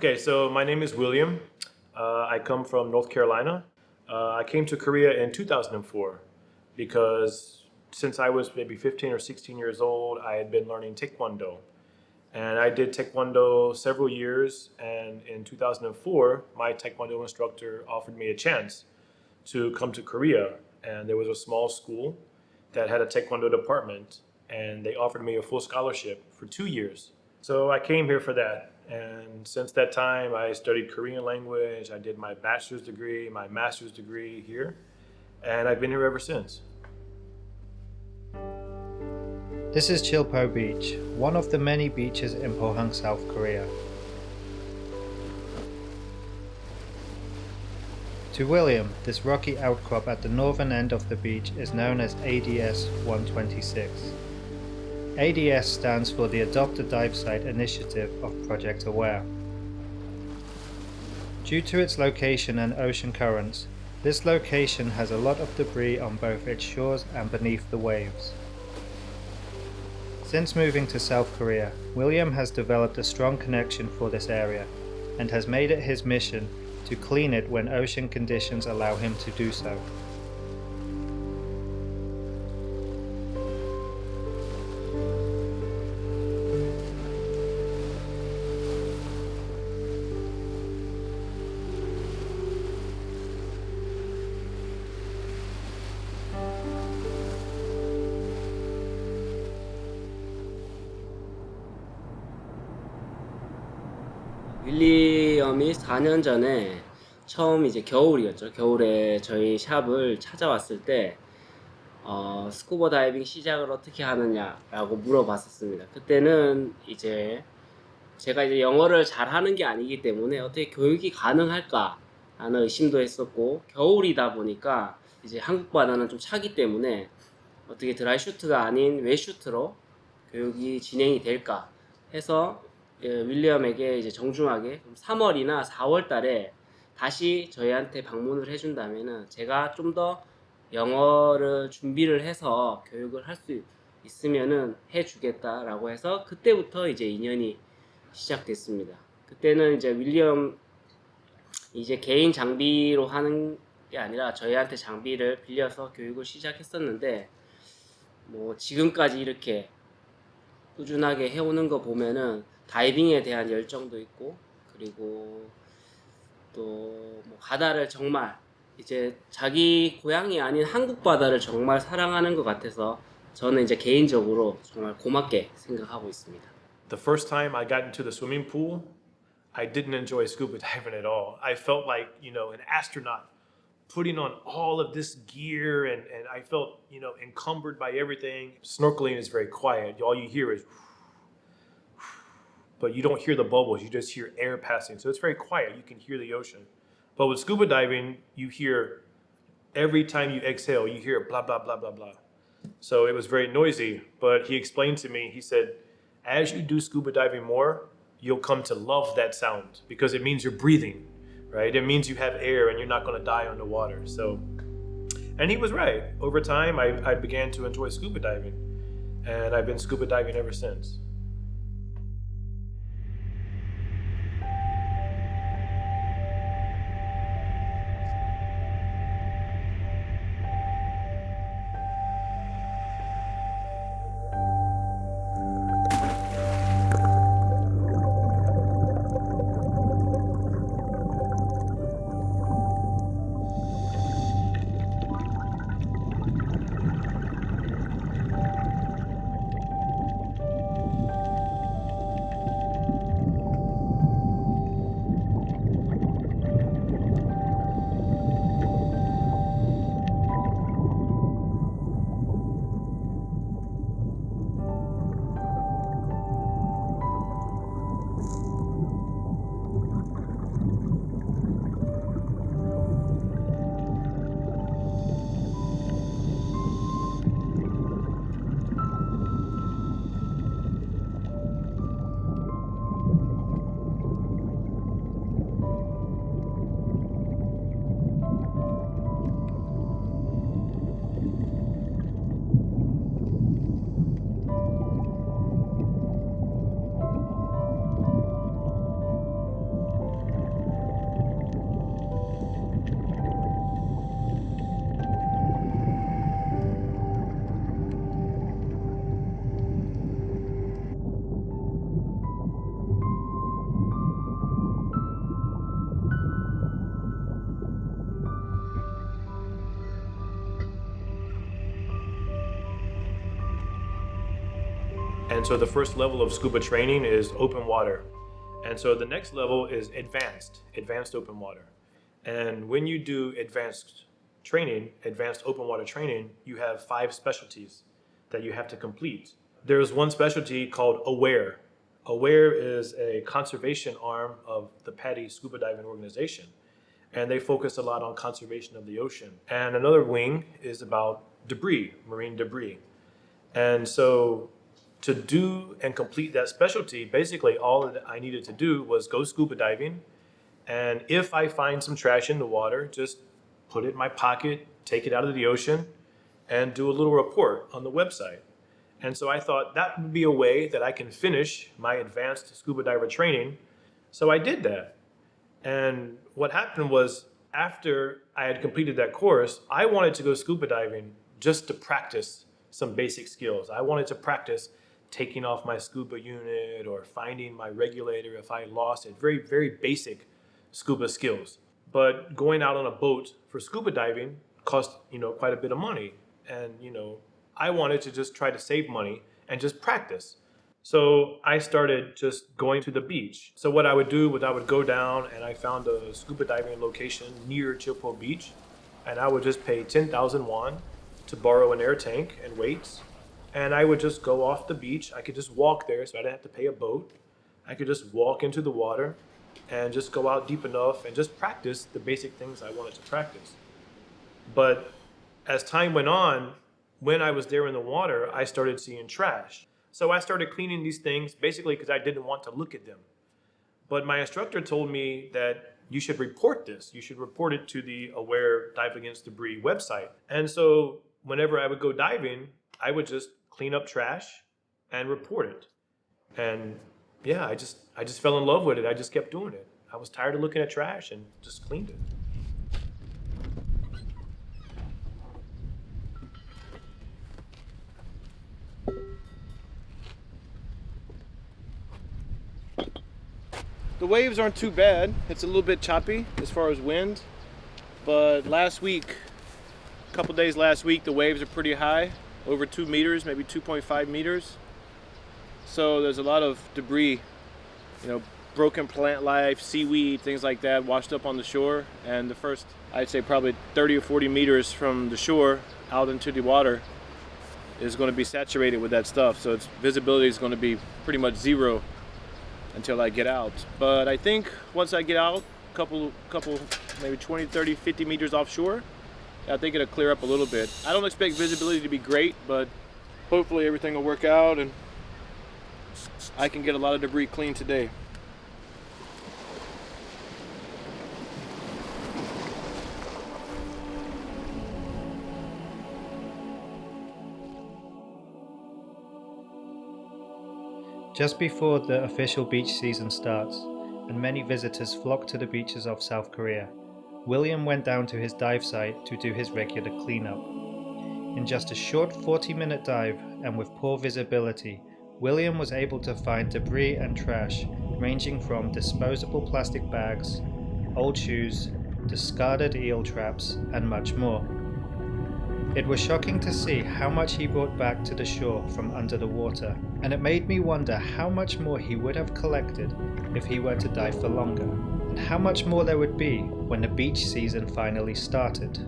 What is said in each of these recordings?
Okay, so my name is William. I come from North Carolina. I came to Korea in 2004 because since I was maybe 15 or 16 years old, I had been learning Taekwondo. And I did Taekwondo several years, and in 2004, my Taekwondo instructor offered me a chance to come to Korea. And there was a small school that had a Taekwondo department, and they offered me a full scholarship for 2 years. So I came here for that. And since that time, I studied Korean language. I did my bachelor's degree, my master's degree here, and I've been here ever since. This is Chilpo Beach, one of the many beaches in Pohang, South Korea. To William, this rocky outcrop at the northern end of the beach is known as ADS 126. ADS stands for the Adopt a Dive Site initiative of Project Aware. Due to its location and ocean currents, this location has a lot of debris on both its shores and beneath the waves. Since moving to South Korea, William has developed a strong connection for this area and has made it his mission to clean it when ocean conditions allow him to do so. 윌리엄이 4년 전에 처음 이제 겨울이었죠. 겨울에 저희 샵을 찾아왔을 때 스쿠버 다이빙 시작을 어떻게 하느냐라고 물어봤었습니다. 그때는 이제 제가 이제 영어를 잘하는 게 아니기 때문에 어떻게 교육이 가능할까 하는 의심도 했었고, 겨울이다 보니까 이제 한국 바다는 좀 차기 때문에 어떻게 드라이 슈트가 아닌 웨 슈트로 교육이 진행이 될까 해서 윌리엄에게 이제 정중하게 3월이나 4월 달에 다시 저희한테 방문을 해준다면은 제가 좀 더 영어를 준비를 해서 교육을 할 수 있으면은 해주겠다라고 해서 그때부터 이제 인연이 시작됐습니다. 그때는 이제 윌리엄 이제 개인 장비로 하는 게 아니라 저희한테 장비를 빌려서 교육을 시작했었는데, 뭐 지금까지 이렇게 꾸준하게 해오는 거 보면은 다이빙에 대한 열정도 있고, 그리고 또 뭐 바다를 정말 이제 자기 고향이 아닌 한국 바다를 정말 사랑하는 것 같아서 저는 이제 개인적으로 정말 고맙게 생각하고 있습니다. The first time I got into the swimming pool, I didn't enjoy scuba diving at all. I felt like, an astronaut putting on all of this gear, and I felt, encumbered by everything. Snorkeling is very quiet. All you hear is, but you don't hear the bubbles. You just hear air passing. So it's very quiet. You can hear the ocean. But with scuba diving, you hear, every time you exhale, you hear blah, blah, blah, blah, blah. So it was very noisy. But he explained to me, he said, as you do scuba diving more, you'll come to love that sound because it means you're breathing, right? It means you have air and you're not going to die underwater. So, and he was right. Over time, I began to enjoy scuba diving, and I've been scuba diving ever since. And so the first level of scuba training is open water. And so the next level is advanced open water. And when you do advanced open water training, you have 5 specialties that you have to complete. There's one specialty called AWARE. AWARE is a conservation arm of the PADI scuba diving organization. And they focus a lot on conservation of the ocean. And another wing is about debris, marine debris. And so to do and complete that specialty, basically all that I needed to do was go scuba diving. And if I find some trash in the water, just put it in my pocket, take it out of the ocean, and do a little report on the website. And so I thought that would be a way that I can finish my advanced scuba diver training. So I did that. And what happened was, after I had completed that course, I wanted to go scuba diving just to practice some basic skills. I wanted to practice taking off my scuba unit or finding my regulator if I lost it. Very, very basic scuba skills. But going out on a boat for scuba diving cost, quite a bit of money. And, I wanted to just try to save money and just practice. So I started just going to the beach. So what I would do was I would go down and I found a scuba diving location near Chilpo Beach. And I would just pay 10,000 won to borrow an air tank and weights. And I would just go off the beach. I could just walk there, so I didn't have to pay a boat. I could just walk into the water and just go out deep enough and just practice the basic things I wanted to practice. But as time went on, when I was there in the water, I started seeing trash. So I started cleaning these things basically because I didn't want to look at them. But my instructor told me that you should report this. You should report it to the Aware Dive Against Debris website. And so whenever I would go diving, I would just clean up trash and report it. And yeah, I just fell in love with it. I just kept doing it. I was tired of looking at trash and just cleaned it. The waves aren't too bad. It's a little bit choppy as far as wind, but a couple days last week, the waves are pretty high, over 2 meters, maybe 2.5 meters. So there's a lot of debris, broken plant life, seaweed, things like that washed up on the shore. And the first, I'd say probably 30 or 40 meters from the shore out into the water is going to be saturated with that stuff. So its visibility is going to be pretty much zero until I get out. But I think once I get out, couple maybe 20, 30, 50 meters offshore, I think it'll clear up a little bit. I don't expect visibility to be great, but hopefully everything will work out and I can get a lot of debris cleaned today. Just before the official beach season starts, and many visitors flock to the beaches of South Korea, William went down to his dive site to do his regular cleanup. In just a short 40-minute dive, and with poor visibility, William was able to find debris and trash ranging from disposable plastic bags, old shoes, discarded eel traps, and much more. It was shocking to see how much he brought back to the shore from under the water, and it made me wonder how much more he would have collected if he were to dive for longer, and how much more there would be when the beach season finally started.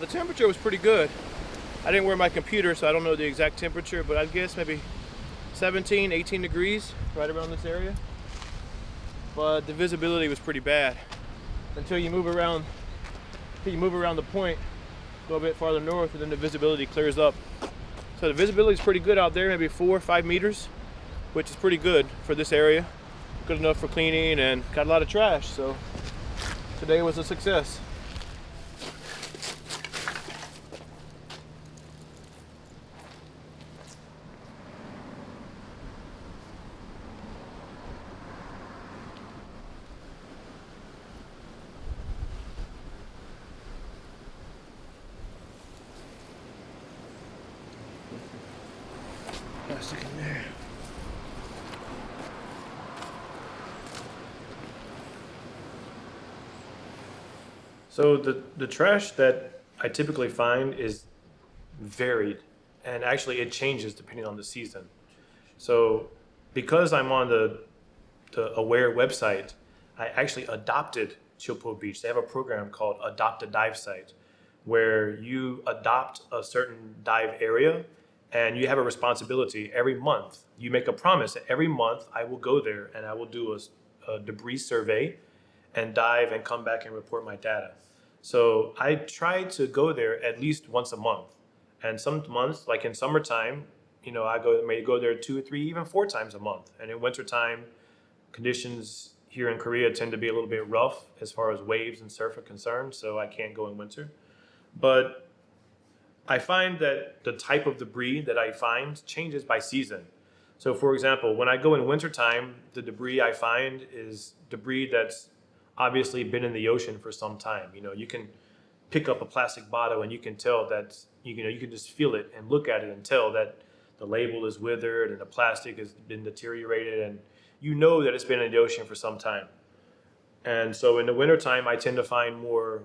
the temperature was pretty good. I didn't wear my computer, so I don't know the exact temperature, but I'd guess maybe 17, 18 degrees right around this area. But the visibility was pretty bad until you move around the point, go a bit farther north, and then the visibility clears up. So the visibility is pretty good out there, maybe 4 or 5 meters, which is pretty good for this area. Good enough for cleaning, and got a lot of trash, so today was a success. Plastic in there. So the trash that I typically find is varied, and actually it changes depending on the season. So because I'm on the Aware website, I actually adopted Chilpo Beach. They have a program called Adopt a Dive Site, where you adopt a certain dive area and you have a responsibility every month. You make a promise that every month I will go there and I will do a debris survey and dive and come back and report my data. So I try to go there at least once a month. And some months, like in summertime, I may go there 2 or 3, even 4 times a month. And in wintertime, conditions here in Korea tend to be a little bit rough as far as waves and surf are concerned, so I can't go in winter. But I find that the type of debris that I find changes by season. So for example, when I go in wintertime, the debris I find is debris that's obviously been in the ocean for some time. You can pick up a plastic bottle and you can tell that, you can just feel it and look at it and tell that the label is withered and the plastic has been deteriorated, and you know that it's been in the ocean for some time. And so in the wintertime, I tend to find more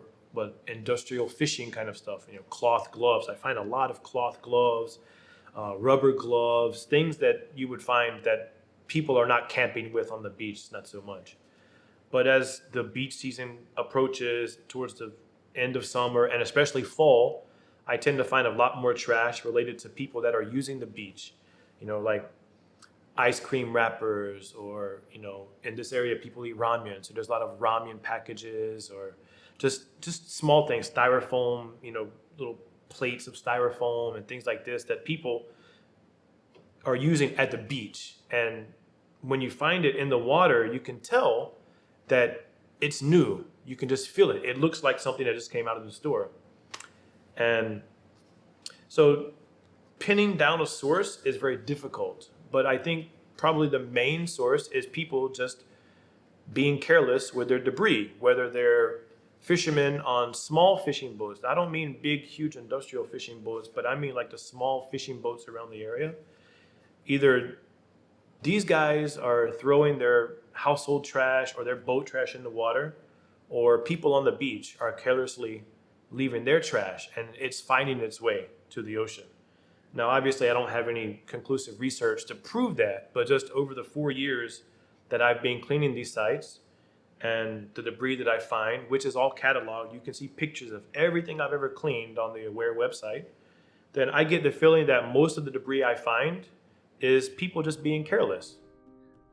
industrial fishing kind of stuff, cloth gloves. I find a lot of cloth gloves, rubber gloves, things that you would find that people are not camping with on the beach, not so much. But as the beach season approaches towards the end of summer and especially fall, I tend to find a lot more trash related to people that are using the beach, like ice cream wrappers, or, in this area, people eat ramen. So there's a lot of ramen packages, or just small things, styrofoam, little plates of styrofoam and things like this that people are using at the beach. And when you find it in the water, you can tell that it's new. You can just feel it. It looks like something that just came out of the store. And so pinning down a source is very difficult. But I think probably the main source is people just being careless with their debris, whether they're fishermen on small fishing boats. I don't mean big, huge industrial fishing boats, but I mean like the small fishing boats around the area. Either these guys are throwing their household trash or their boat trash in the water, or people on the beach are carelessly leaving their trash and it's finding its way to the ocean. Now, obviously, I don't have any conclusive research to prove that, but just over the 4 years that I've been cleaning these sites and the debris that I find, which is all cataloged, you can see pictures of everything I've ever cleaned on the Aware website, then I get the feeling that most of the debris I find is people just being careless.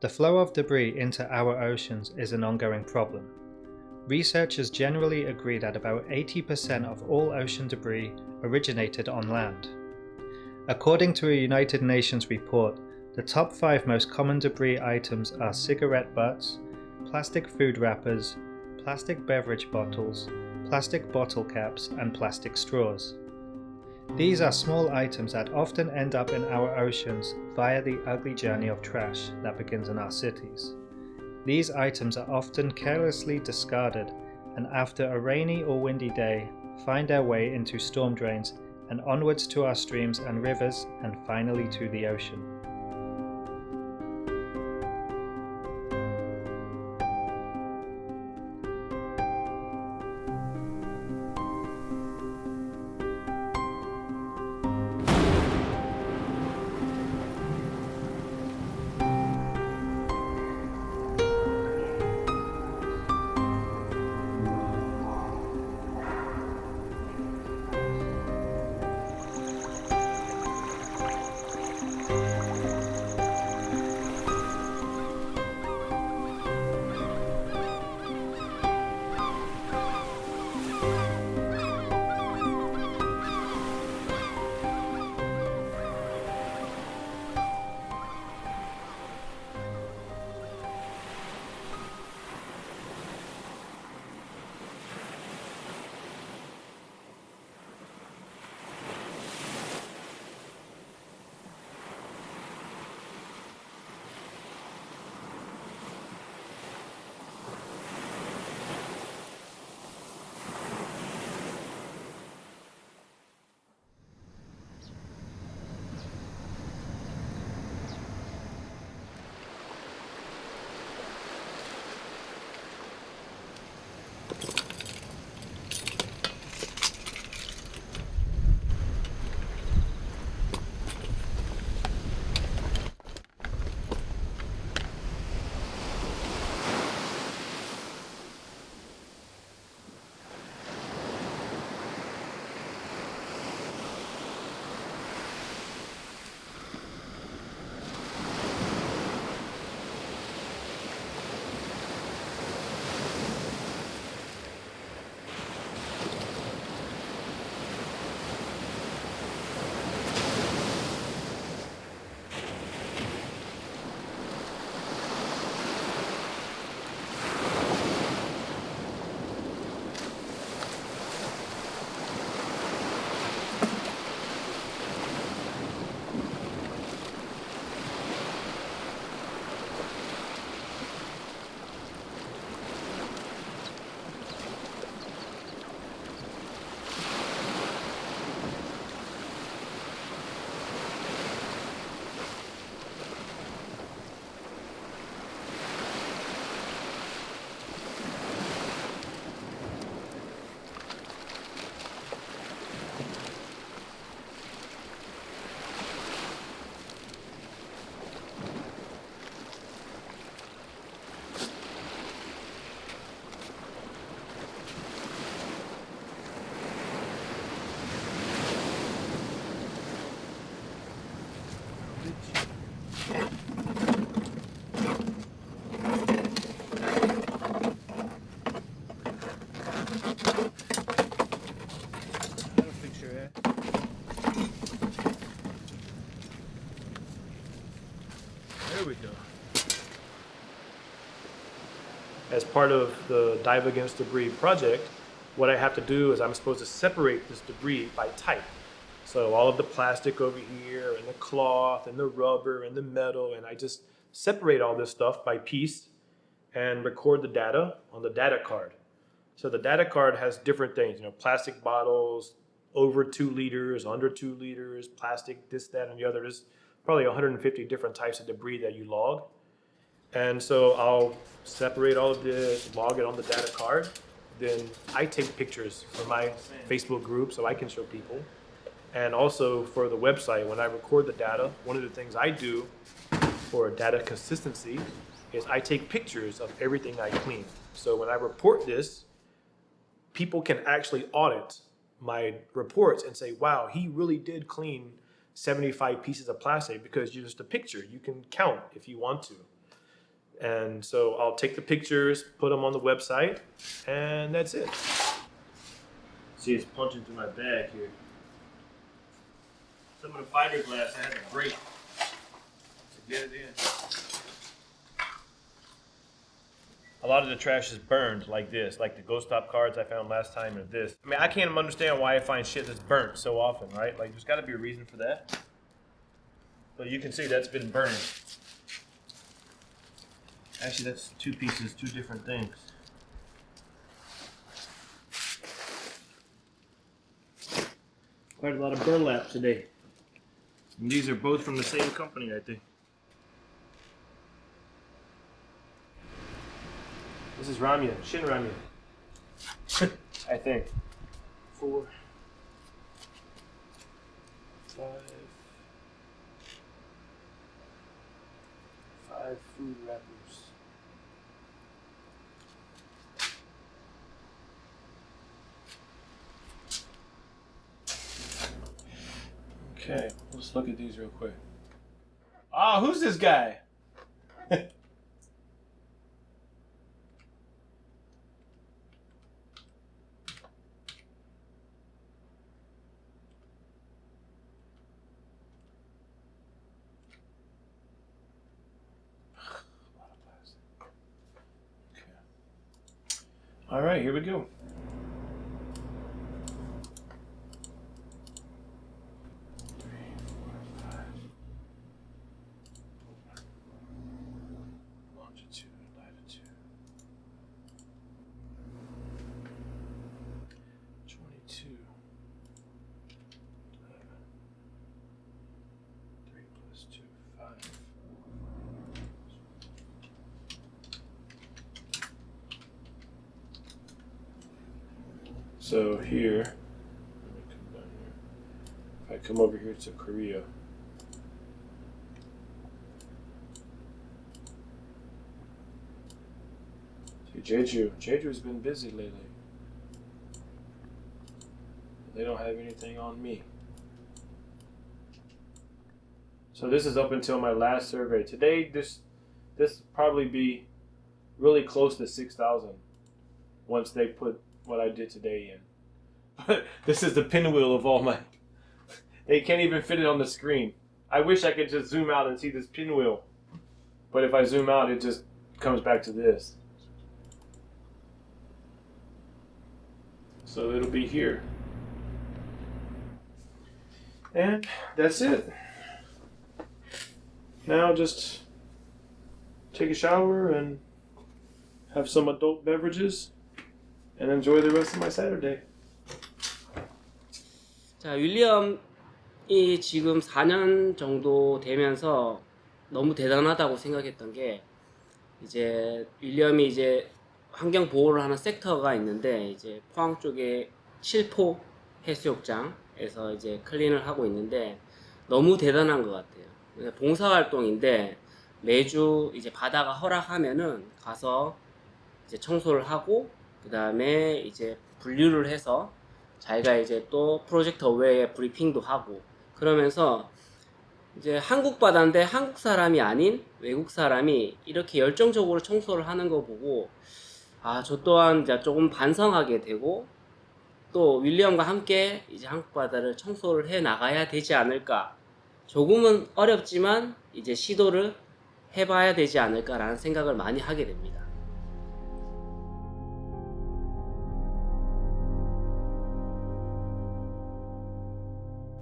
The flow of debris into our oceans is an ongoing problem. Researchers generally agree that about 80% of all ocean debris originated on land. According to a United Nations report, the top 5 most common debris items are cigarette butts, plastic food wrappers, plastic beverage bottles, plastic bottle caps, and plastic straws. These are small items that often end up in our oceans via the ugly journey of trash that begins in our cities. These items are often carelessly discarded, and after a rainy or windy day, find their way into storm drains and onwards to our streams and rivers, and finally to the ocean. That'll fix your head. There we go. As part of the Dive Against Debris project, what I have to do is I'm supposed to separate this debris by type. So all of the plastic over here, and the cloth, and the rubber, and the metal, and I just separate all this stuff by piece and record the data on the data card. So the data card has different things, plastic bottles, over 2 liters, under 2 liters, plastic, this, that, and the other. There's probably 150 different types of debris that you log. And so I'll separate all of this, log it on the data card. Then I take pictures for my Facebook group so I can show people. And also for the website, when I record the data, one of the things I do for data consistency is I take pictures of everything I clean. So when I report this, people can actually audit my reports and say, wow, he really did clean 75 pieces of plastic, because you're just a picture. You can count if you want to. And so I'll take the pictures, put them on the website, and that's it. See, it's punching through my bag here. Some of the fiberglass I had to break to get it in. A lot of the trash is burned like this, like the Ghost Stop cards I found last time, or this. I mean, I can't understand why I find shit that's burnt so often, right? Like, there's got to be a reason for that. But you can see that's been burned. Actually, that's 2 pieces, 2 different things. Quite a lot of burlap today. And these are both from the same company, I think. This is ramyun, Shin ramyun. I think. 4, 5 food wrappers. Okay, let's look at these real quick. Ah, who's this guy? All right, here we go. Longitude, latitude. 22. 3 plus 2, 5. So here, let me come down here. If I come over here to Korea, see Jeju's been busy lately. They don't have anything on me. So this is up until my last survey. Today, this will probably be really close to 6,000 once they put what I did today in. But this is the pinwheel of all my... They can't even fit it on the screen. I wish I could just zoom out and see this pinwheel. But if I zoom out, it just comes back to this. So it'll be here. And that's it. Now just take a shower and have some adult beverages and enjoy the rest of my Saturday. 자, 윌리엄이 지금 4년 정도 되면서 너무 대단하다고 생각했던 게, 이제 윌리엄이 이제 환경 보호를 하는 섹터가 있는데, 이제 포항 쪽에 칠포 해수욕장에서 이제 클린을 하고 있는데 너무 대단한 것 같아요. 봉사활동인데 매주 이제 바다가 허락하면은 가서 이제 청소를 하고, 그 다음에 이제 분류를 해서 자기가 이제 또 프로젝트 외에 브리핑도 하고, 그러면서 이제 한국 바다인데 한국 사람이 아닌 외국 사람이 이렇게 열정적으로 청소를 하는 거 보고, 저 또한 이제 조금 반성하게 되고 또 윌리엄과 함께 이제 한국 바다를 청소를 해 나가야 되지 않을까. 조금은 어렵지만 이제 시도를 해봐야 되지 않을까라는 생각을 많이 하게 됩니다.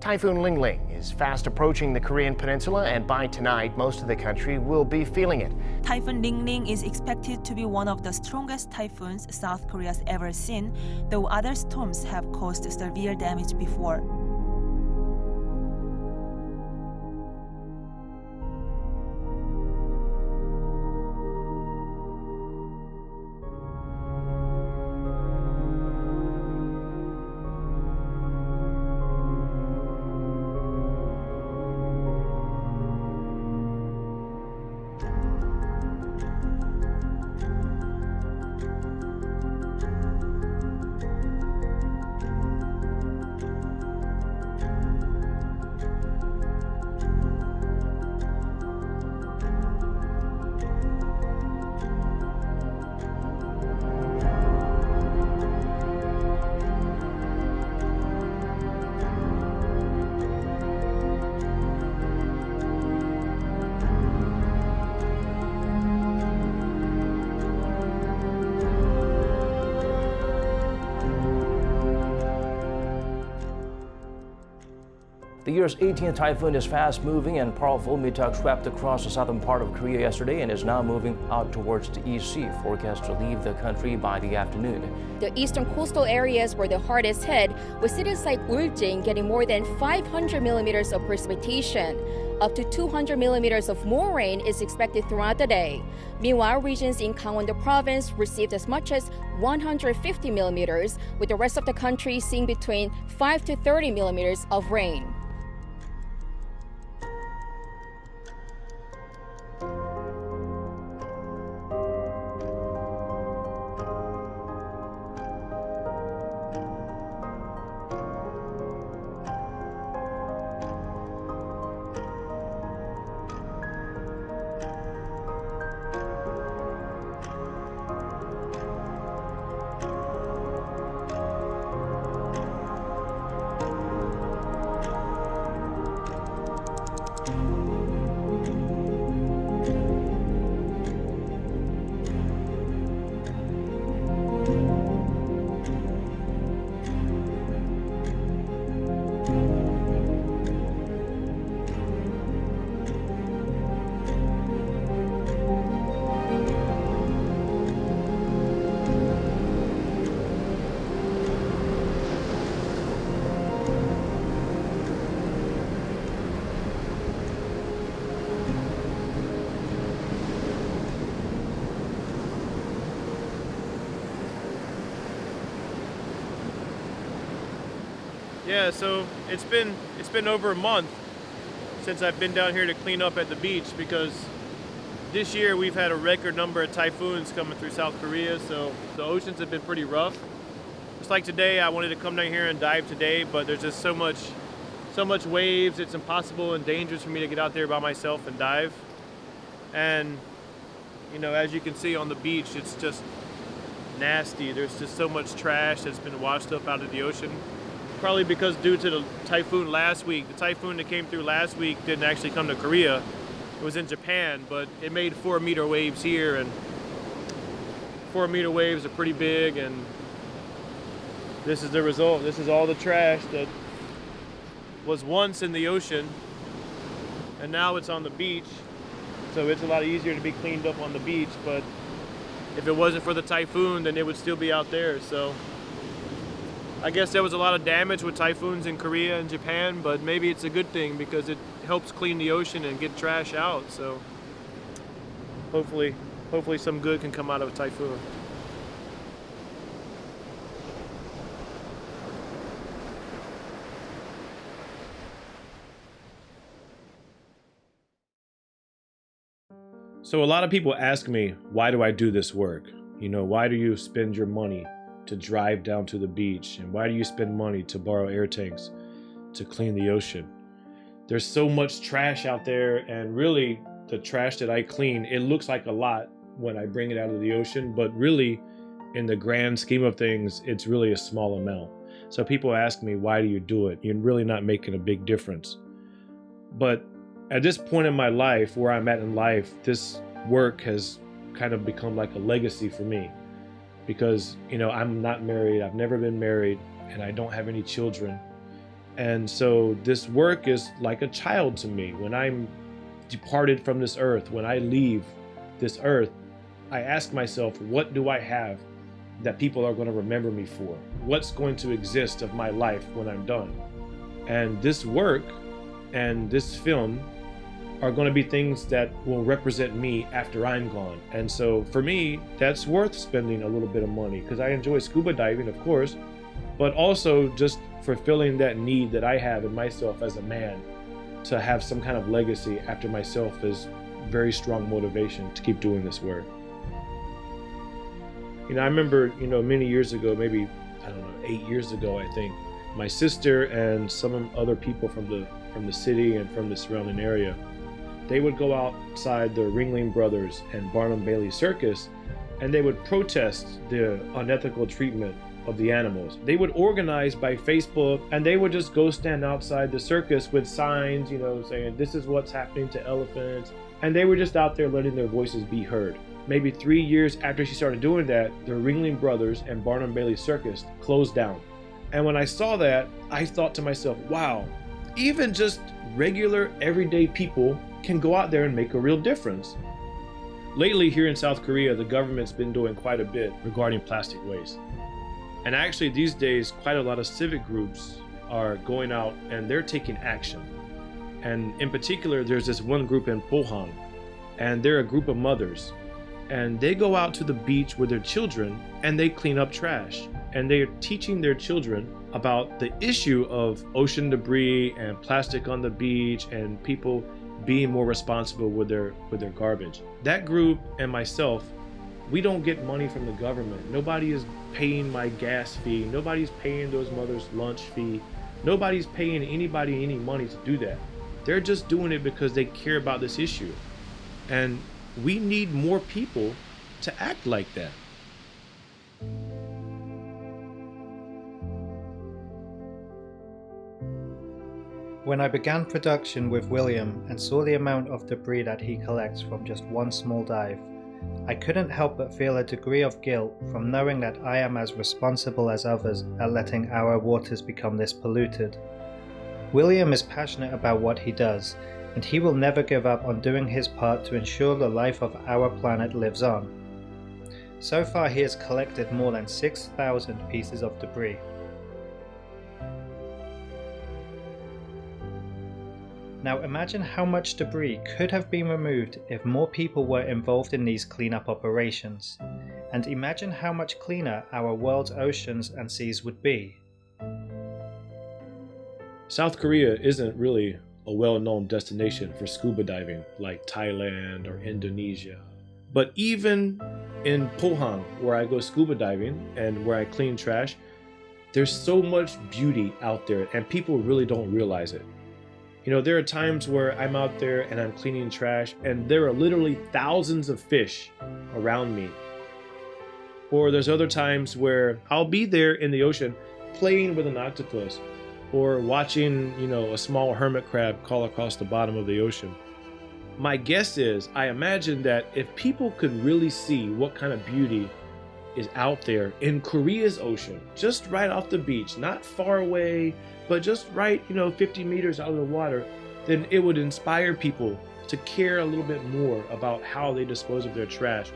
Typhoon Ling is fast approaching the Korean peninsula, and by tonight, most of the country will be feeling it. Typhoon Ling is expected to be one of the strongest typhoons South Korea's ever seen, though other storms have caused severe damage before. The year's 18th typhoon is fast-moving and powerful. Mitak swept across the southern part of Korea yesterday and is now moving out towards the East Sea, forecast to leave the country by the afternoon. The eastern coastal areas were the hardest hit, with cities like Uljin getting more than 500 millimeters of precipitation. Up to 200 millimeters of more rain is expected throughout the day. Meanwhile, regions in Gangwon province received as much as 150 millimeters, with the rest of the country seeing between 5 to 30 millimeters of rain. Yeah, so it's been over a month since I've been down here to clean up at the beach, because this year we've had a record number of typhoons coming through South Korea, so the oceans have been pretty rough. Just like today, I wanted to come down here and dive today, but there's just so much waves, it's impossible and dangerous for me to get out there by myself and dive. And you know, as you can see on the beach, it's just nasty. There's just so much trash that's been washed up out of the ocean. Probably because due to the typhoon last week, the typhoon that came through last week didn't actually come to Korea. It was in Japan, but it made 4-meter waves here, and 4-meter waves are pretty big, and this is the result. This is all the trash that was once in the ocean, and now it's on the beach. So it's a lot easier to be cleaned up on the beach, but if it wasn't for the typhoon, then it would still be out there. So I guess there was a lot of damage with typhoons in Korea and Japan, but maybe it's a good thing because it helps clean the ocean and get trash out. So hopefully some good can come out of a typhoon. So a lot of people ask me, why do I do this work? You know, why do you spend your money to drive down to the beach? And why do you spend money to borrow air tanks to clean the ocean? There's so much trash out there, and really the trash that I clean, it looks like a lot when I bring it out of the ocean, but really in the grand scheme of things, it's really a small amount. So people ask me, why do you do it? You're really not making a big difference. But at this point in my life, where I'm at in life, this work has kind of become like a legacy for me. Because, I'm not married, I've never been married, and I don't have any children. And so this work is like a child to me. When I'm departed from this earth, when I leave this earth, I ask myself, what do I have that people are going to remember me for? What's going to exist of my life when I'm done? And this work and this film are going to be things that will represent me after I'm gone. And so for me, that's worth spending a little bit of money, because I enjoy scuba diving, of course, but also just fulfilling that need that I have in myself as a man to have some kind of legacy after myself is very strong motivation to keep doing this work. I remember, many years ago, maybe, 8 years ago, I think, my sister and some other people from the city and from the surrounding area, they would go outside the Ringling Brothers and Barnum Bailey Circus, and they would protest the unethical treatment of the animals. They would organize by Facebook, and they would just go stand outside the circus with signs, saying, this is what's happening to elephants. And they were just out there letting their voices be heard. Maybe 3 years after she started doing that, the Ringling Brothers and Barnum Bailey Circus closed down. And when I saw that, I thought to myself, wow, even just regular everyday people can go out there and make a real difference. Lately here in South Korea, the government's been doing quite a bit regarding plastic waste. And actually these days, quite a lot of civic groups are going out and they're taking action. And in particular, there's this one group in Pohang, and they're a group of mothers. And they go out to the beach with their children and they clean up trash. And they're teaching their children about the issue of ocean debris and plastic on the beach and people being more responsible with their garbage. That group and myself, we don't get money from the government. Nobody is paying my gas fee. Nobody's paying those mothers' lunch fee. Nobody's paying anybody any money to do that. They're just doing it because they care about this issue. And we need more people to act like that. When I began production with William and saw the amount of debris that he collects from just one small dive, I couldn't help but feel a degree of guilt from knowing that I am as responsible as others at letting our waters become this polluted. William is passionate about what he does, and he will never give up on doing his part to ensure the life of our planet lives on. So far he has collected more than 6,000 pieces of debris. Now imagine how much debris could have been removed if more people were involved in these cleanup operations, and imagine how much cleaner our world's oceans and seas would be. South Korea isn't really a well-known destination for scuba diving like Thailand or Indonesia. But even in Pohang, where I go scuba diving and where I clean trash, there's so much beauty out there and people really don't realize it. There are times where I'm out there and I'm cleaning trash and there are literally thousands of fish around me. Or there's other times where I'll be there in the ocean playing with an octopus or watching, a small hermit crab crawl across the bottom of the ocean. My guess is, I imagine that if people could really see what kind of beauty is out there in Korea's ocean, just right off the beach, not far away, but just right, 50 meters out of the water, then it would inspire people to care a little bit more about how they dispose of their trash.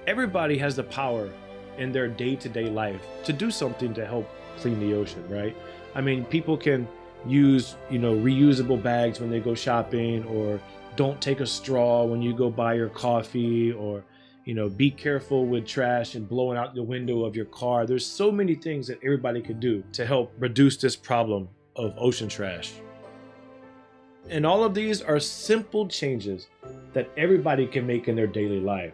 Everybody has the power in their day-to-day life to do something to help clean the ocean, right? I mean, people can use, reusable bags when they go shopping, or don't take a straw when you go buy your coffee, or be careful with trash and blowing out the window of your car. There's so many things that everybody could do to help reduce this problem of ocean trash. And all of these are simple changes that everybody can make in their daily life.